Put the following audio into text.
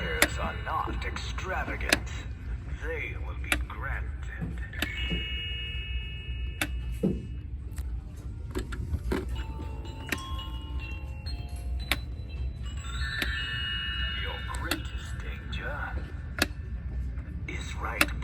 desires are not extravagant. They will be granted. Your greatest danger is right